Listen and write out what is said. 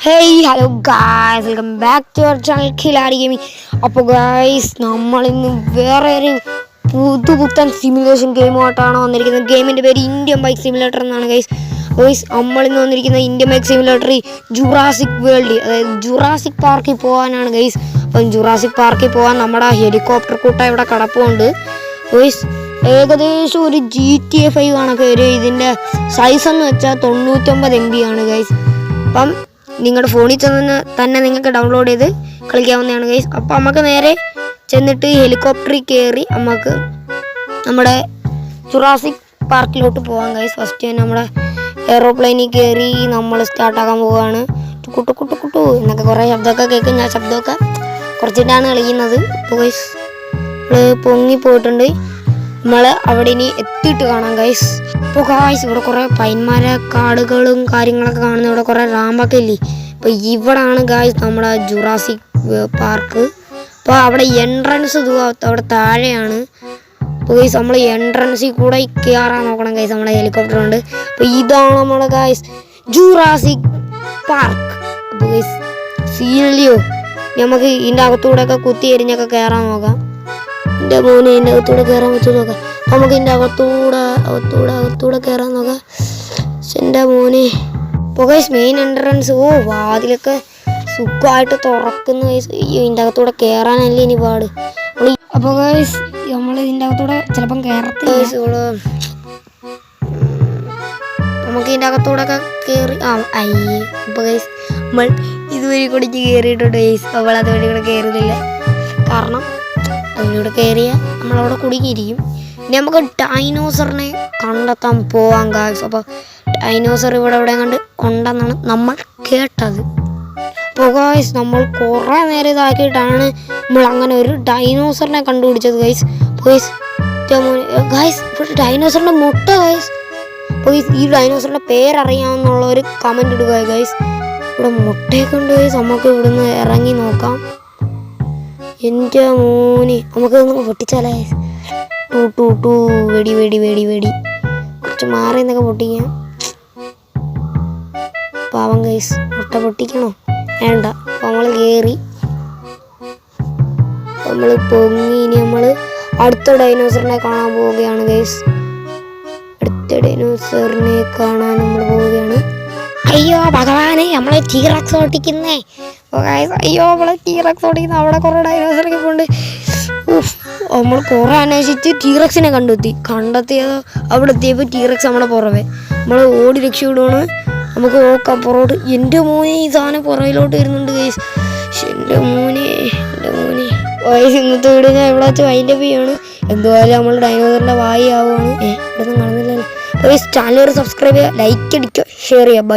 Hey, hello guys, welcome back to our channel Khiladi Gaming. അപ്പോൾ guys, നമ്മൾ ഇന്ന് വേറെ ഒരു പുതുപുത്തൻ സിമുലേഷൻ ഗെയിമായിട്ടാണ് വന്നിരിക്കുന്നത്. ഗെയിമിൻ്റെ പേര് ഇന്ത്യൻ ബൈക്ക് സിമുലേറ്റർ എന്നാണ് ഗൈസ്. നമ്മൾ ഇന്ന് വന്നിരിക്കുന്ന Indian bike simulator Jurassic world, അതായത് ജുറാസിക് പാർക്കിൽ പോകാനാണ് ഗൈസ്. അപ്പം ജുറാസിക് പാർക്കിൽ പോകാൻ നമ്മുടെ ഹെലികോപ്റ്റർ കൂട്ടം ഇവിടെ കിടപ്പുണ്ട് ഗൈസ്. ഏകദേശം ഒരു GTA 5 കണക്ക് ഒരു ഇതിൻ്റെ സൈസ് എന്ന് വെച്ചാൽ 99 MB ആണ് ഗൈസ്. അപ്പം നിങ്ങളുടെ ഫോണിൽ തന്നെ നിങ്ങൾക്ക് ഡൗൺലോഡ് ചെയ്ത് കളിക്കാവുന്നതാണ് ഗൈസ്. അപ്പോൾ നമുക്ക് നേരെ ചെന്നിട്ട് ഹെലികോപ്റ്ററിൽ കയറി നമുക്ക് നമ്മുടെ ജുറാസിക് പാർക്കിലോട്ട് പോകാം ഗൈസ്. ഫസ്റ്റ് തന്നെ നമ്മുടെ എയറോപ്ലെയിനിൽ കയറി നമ്മൾ സ്റ്റാർട്ടാക്കാൻ പോവുകയാണ്. കുട്ടു എന്നൊക്കെ കുറേ ശബ്ദമൊക്കെ കേൾക്കും. ഞാൻ ശബ്ദമൊക്കെ കുറച്ചിട്ടാണ് കളിക്കുന്നത്. അപ്പോൾ ഗൈസ് നമ്മൾ പൊങ്ങി പോയിട്ടുണ്ട്. നമ്മൾ അവിടെ ഇനി എത്തിയിട്ട് കാണാം ഗൈസ്. ഇപ്പോൾ ഗൈസ് ഇവിടെ കുറേ പൈന്മാര കാടുകളും കാര്യങ്ങളൊക്കെ കാണുന്നത്. ഇവിടെ കുറേ റാമ്പൊക്കെ ഇല്ലേ. അപ്പോൾ ഇവിടാണ് ഗൈസ് നമ്മുടെ ജുറാസിക് പാർക്ക്. അപ്പോൾ അവിടെ എൻട്രൻസ് അവിടെ താഴെയാണ്. അപ്പോൾ ഗൈസ് നമ്മൾ എൻട്രൻസിൽ കൂടെ കയറാൻ നോക്കണം ഗൈസ്. നമ്മുടെ ഹെലികോപ്റ്റർ ഉണ്ട്. അപ്പോൾ ഇതാണ് നമ്മുടെ ഗൈസ് ജുറാസിക് പാർക്ക്. അപ്പോൾ ഗൈസ് സീനില്ലയോ, നമുക്ക് ഇതിൻ്റെ അകത്തൂടെയൊക്കെ കുത്തി എരിഞ്ഞൊക്കെ കയറാൻ നോക്കാം. എൻ്റെ മോനെ ഇതിൻ്റെ അകത്തൂടെ കയറാൻ പറ്റുമോ നോക്കാം. നമുക്ക് ഇതിൻ്റെ അകത്തൂടെ കയറാൻ നോക്കാം. എൻ്റെ മോനെ ഇപ്പോൾ ഗൈസ് മെയിൻ എൻട്രൻസ് വാതിലൊക്കെ സുഖമായിട്ട് തുറക്കുന്ന ഗൈസ്. ഇതിൻ്റെ അകത്തൂടെ കയറാനല്ലേ ഇനി പാട്. അപ്പോൾ ഗൈസ് നമ്മൾ ഇതിൻ്റെ അകത്തൂടെ ചിലപ്പം കയറത്തില്ല ഗൈസ്. നമുക്ക് ഇതിൻ്റെ അകത്തൂടെ ഒക്കെ കയറി അയ്യേ. അപ്പോൾ ഗൈസ് നമ്മൾ ഇതുവഴി കൂടിക്ക് കയറിയിട്ടുണ്ട് ഗൈസ്. നമ്മൾ അതുവഴി കൂടെ കയറുന്നില്ല, കാരണം അതിലൂടെ കയറിയാൽ നമ്മളവിടെ കുടുങ്ങിയിരിക്കും. ഇനി നമുക്ക് ഡൈനോസറിനെ കണ്ടെത്താൻ പോവാം ഗൈസ്. അപ്പോൾ ഡൈനോസർ ഇവിടെ കണ്ട് ഉണ്ടെന്നാണ് നമ്മൾ കേട്ടത്. അപ്പോൾ ഗൈസ് നമ്മൾ കുറേ നേരം ഇതാക്കിയിട്ടാണ് നമ്മൾ അങ്ങനെ ഒരു ഡൈനോസറിനെ കണ്ടുപിടിച്ചത് ഗൈസ്. ഗൈസ് ഇവിടെ ഡൈനോസറിൻ്റെ മുട്ട ഗൈസ്. അപ്പോൾ ഈ ഡൈനോസറിൻ്റെ പേരറിയാമെന്നുള്ള ഒരു കമൻറ്റ് ഇടുക ഗൈസ്. ഇവിടെ മുട്ടയൊക്കെ ഉണ്ട് ഗൈസ്. നമുക്ക് ഇവിടുന്ന് ഇറങ്ങി നോക്കാം. എൻ്റെ മോനെ നമുക്ക് ഇതൊന്ന് പൊട്ടിച്ചാലേ ഗൈസ്. വെടി കുറച്ച് മാറി എന്നൊക്കെ പൊട്ടിക്കാം. പാവം ഗൈസ്, മുട്ട പൊട്ടിക്കണോ? വേണ്ട. അപ്പോൾ നമ്മൾ കയറി, നമ്മൾ പൊങ്ങി. ഇനി നമ്മൾ അടുത്ത ഡൈനോസറിനെ കാണാൻ പോവുകയാണ് ഗൈസ്. അടുത്ത ഡൈനോസറിനെ കാണാൻ നമ്മൾ പോവുകയാണ്. അയ്യോ ഭഗവാനെ, നമ്മളെ ടീറക്സ് ഓട്ടിക്കുന്നേ. അയ്യോ നമ്മളെ ടീറക്സ് ഓടിക്കുന്ന അവിടെ കുറേ ഡൈനോസറൊക്കെ പോണ്ട്. നമ്മൾ കുറേ അന്വേഷിച്ച് ടീറക്സിനെ കണ്ടെത്തിയത് അവിടെ എത്തിയപ്പോൾ ടീറക്സ് നമ്മളെ പുറവേ. നമ്മൾ ഓടി രക്ഷപ്പെടുവാണ്. നമുക്ക് നോക്കാം പുറകോട്ട്. എൻ്റെ മോനെ ഈ സാധനം പുറകിലോട്ട് വരുന്നുണ്ട് ഗൈസ്. എൻ്റെ മോനെ വയസ്സ് ഇന്നത്തെ വീട് ഞാൻ ഇവിടെ വെച്ച് വൈൻഡ് അപ്പ് ചെയ്യാണ്. എന്തുവായാലും നമ്മൾ ഡൈനോസറിൻ്റെ വായി ആവുകയാണ്. ഇവിടെ ഒന്നും കാണുന്നില്ലല്ലോ. ചാനൽ സബ്സ്ക്രൈബ് ചെയ്യുക, ലൈക്ക് അടിക്കുക, ഷെയർ ചെയ്യുക. ബൈ.